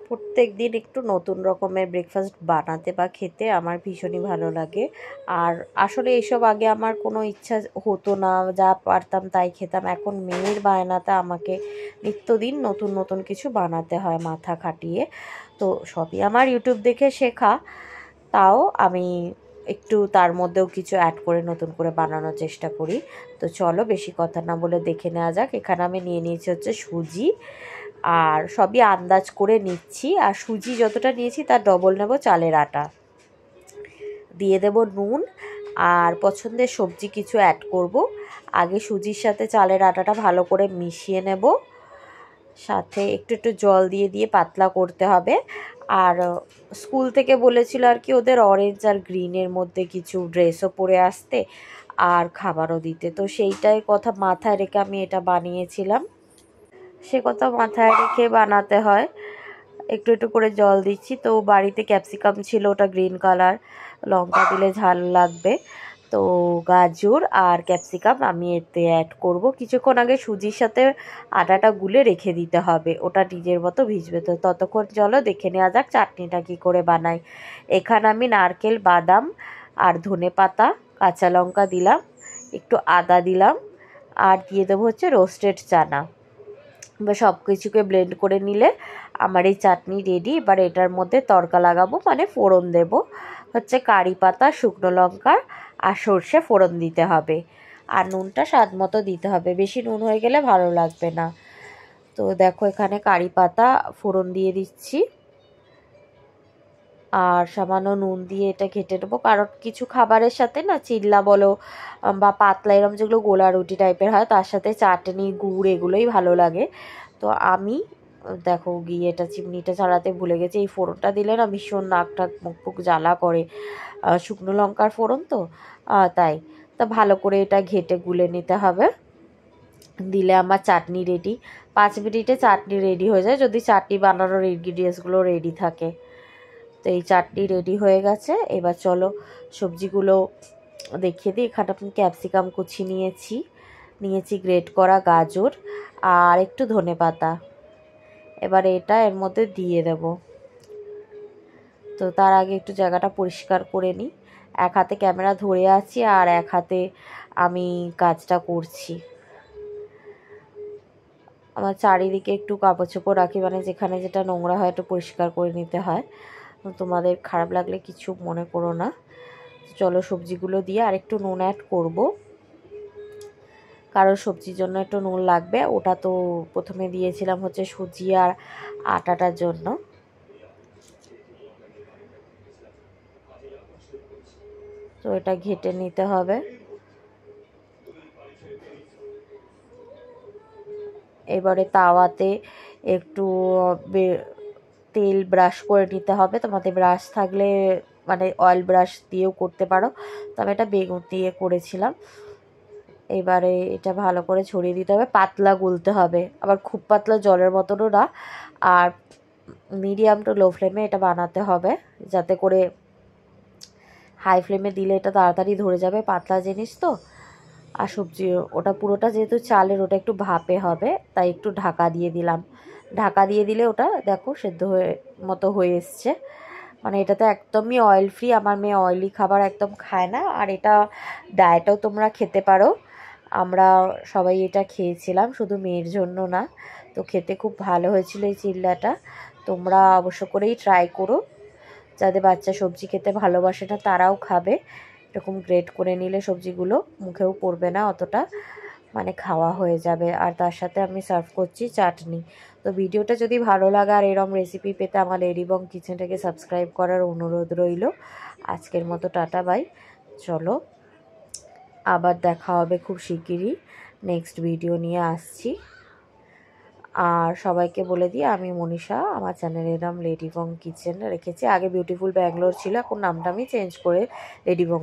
প্রত্যেকদিন একটু নতুন রকমের ব্রেকফাস্ট বানাতে বা খেতে আমার ভীষণই ভালো লাগে। আর আসলে এসব আগে আমার কোনো ইচ্ছা হতো না, যা পারতাম তাই খেতাম। এখন মেয়ের বায়নাতে আমাকে নিত্যদিন নতুন নতুন কিছু বানাতে হয় মাথা খাটিয়ে। তো সবই আমার ইউটিউব দেখে শেখা, তাও আমি একটু তার মধ্যেও কিছু অ্যাড করে নতুন করে বানানোর চেষ্টা করি। তো চলো বেশি কথা না বলে দেখে নেওয়া যাক। এখানে আমি নিয়ে নিয়েছি হচ্ছে সুজি, আর সবই আন্দাজ করে নিচ্ছি। আর সুজি যতটা নিয়েছি তার ডবল নেব চালের আটা, দিয়ে দেব নুন, আর পছন্দের সবজি কিছু অ্যাড করব। আগে সুজির সাথে চালের আটাটা ভালো করে মিশিয়ে নেব, সাথে একটু একটু জল দিয়ে দিয়ে পাতলা করতে হবে। আর স্কুল থেকে বলেছিল আর কি ওদের অরেঞ্জ আর গ্রিনের মধ্যে কিছু ড্রেসও পরে আসতে আর খাবারও দিতে, তো সেইটাই কথা মাথায় রেখে আমি এটা বানিয়েছিলাম। সে কথা মাথায় রেখে বানাতে হয়। একটু একটু করে জল দিচ্ছি। তো বাড়িতে ক্যাপসিকাম ছিল, ওটা গ্রিন কালার, লঙ্কা দিলে ঝাল লাগবে, তো গাজর আর ক্যাপসিকাম আমি এতে অ্যাড করব। কিছুক্ষণ আগে সুজির সাথে আটাটা গুলে রেখে দিতে হবে, ওটা নিজের মতো ভিজবে। তো ততক্ষণ চলো দেখে নেওয়া যাক চাটনিটা কী করে বানাই। এখানে আমি নারকেল, বাদাম আর ধনেপাতা, কাঁচা লঙ্কা দিলাম, একটু আদা দিলাম, আর দিয়ে দেবো হচ্ছে রোস্টেড চানা। বা সব কিছুকে ব্লেন্ড করে নিলে আমার এই চাটনি রেডি। এবার এটার মধ্যে তড়কা লাগাবো, মানে ফোড়ন দেব হচ্ছে কারি পাতা, শুকনো লঙ্কা আর সর্ষে ফোড়ন দিতে হবে। আর নুনটা স্বাদ মতো দিতে হবে, বেশি নুন হয়ে গেলে ভালো লাগবে না। তো দেখো এখানে কারি পাতা ফোড়ন দিয়ে দিচ্ছি, আর সামান্য নুন দিয়ে এটা ঘেটে নেবো। কারণ কিছু খাবারের সাথে না, চিল্লা বলো বা পাতলা এরম যেগুলো গোলা রুটি টাইপের হয়, তার সাথে চাটনি, গুড় এগুলোই ভালো লাগে। তো আমি দেখো গিয়ে এটা চিমনিটা ছাড়াতে ভুলে গেছি। এই ফোড়নটা দিলে না ভীষণ নাক টাক মুখ ফুক জ্বালা করে, শুকনো লঙ্কার ফোড়ন তো তাই। তা ভালো করে এটা ঘেটে গুলে নিতে হবে, দিলে আমার চাটনি রেডি। 5 মিনিটে চাটনি রেডি হয়ে যায়, যদি চাটনি বানানোর ইনগ্রিডিয়েন্টসগুলো রেডি থাকে। তো এই চাটনি রেডি হয়ে গেছে। এবার চলো সবজিগুলো দেখিয়ে দিই। এখানে আমি ক্যাপসিকাম কুচি নিয়েছি গ্রেট করা গাজর আর একটু ধনেপাতা। এবার এটা এর মধ্যে দিয়ে দেব। তো তার আগে একটু জায়গাটা পরিষ্কার করে নিই। এক হাতে ক্যামেরা ধরে আছি আর এক হাতে আমি কাজটা করছি। আমার চারিদিকে একটু কাপড় চোপড় রাখি, মানে যেখানে যেটা নোংরা হয় একটু পরিষ্কার করে নিতে হয়। তোমাদের খারাপ লাগলে কিছু মনে করো না। চলো সবজিগুলো দিয়ে আর একটু নুন অ্যাড করব, কারণ সবজির জন্য একটু নুন লাগবে। ওটা তো প্রথমে দিয়েছিলাম হচ্ছে সুজি আর আটাটার জন্য। তো এটা ঘেটে নিতে হবে। এবারে তাওয়াতে একটু তেল ব্রাশ করে নিতে হবে। তোমাদের ব্রাশ থাকলে মানে অয়েল ব্রাশ দিয়েও করতে পারো, তো আমি এটা বেগুন দিয়ে করেছিলাম। এবারে এটা ভালো করে ছড়িয়ে দিতে হবে, পাতলা গুলতে হবে, আবার খুব পাতলা জলের মতনও না। আর মিডিয়াম টু লো ফ্লেমে এটা বানাতে হবে, যাতে করে হাই ফ্লেমে দিলে এটা তাড়াতাড়ি ধরে যাবে, পাতলা জিনিস তো। আর সবজি ওটা পুরোটা যেহেতু চালের, ওটা একটু ভাপে হবে, তাই একটু ঢাকা দিয়ে দিলাম। ঢাকা দিয়ে দিলে ওটা দেখো সেদ্ধ হয়ে মতো হয়ে এসছে। মানে এটা তো একদমই অয়েল ফ্রি, আমার মেয়ে অয়েলি খাবার একদম খায় না। আর এটা ডায়েটেও তোমরা খেতে পারো, আমরা সবাই এটা খেয়েছিলাম, শুধু মেয়ের জন্য না। তো খেতে খুব ভালো হয়েছিল এই চিল্লাটা, তোমরা অবশ্য করেই ট্রাই করো। যাদের বাচ্চা সবজি খেতে ভালোবাসে না তারাও খাবে। এরকম গ্রেট করে নিলে সবজিগুলো মুখেও পড়বে না অতটা, মানে খাওয়া হয়ে যাবে। আর তার সাথে আমি সার্ভ করছি চাটনি। তো ভিডিওটা যদি ভালো লাগে আর এরকম রেসিপি পেতে আমার লেডিবং কিচেনটাকে সাবস্ক্রাইব করার অনুরোধ রইল। আজকের মতো টাটা বাই। চলো আবার দেখা হবে খুব শিগগিরই, নেক্সট ভিডিও নিয়ে আসছি। আর সবাইকে বলে দিই আমি মনীষা, আমার চ্যানেলের নাম লেডিবং কিচেন রেখেছি। আগে বিউটিফুল ব্যাঙ্গালোর ছিল, এখন নামটা আমি চেঞ্জ করে লেডিবং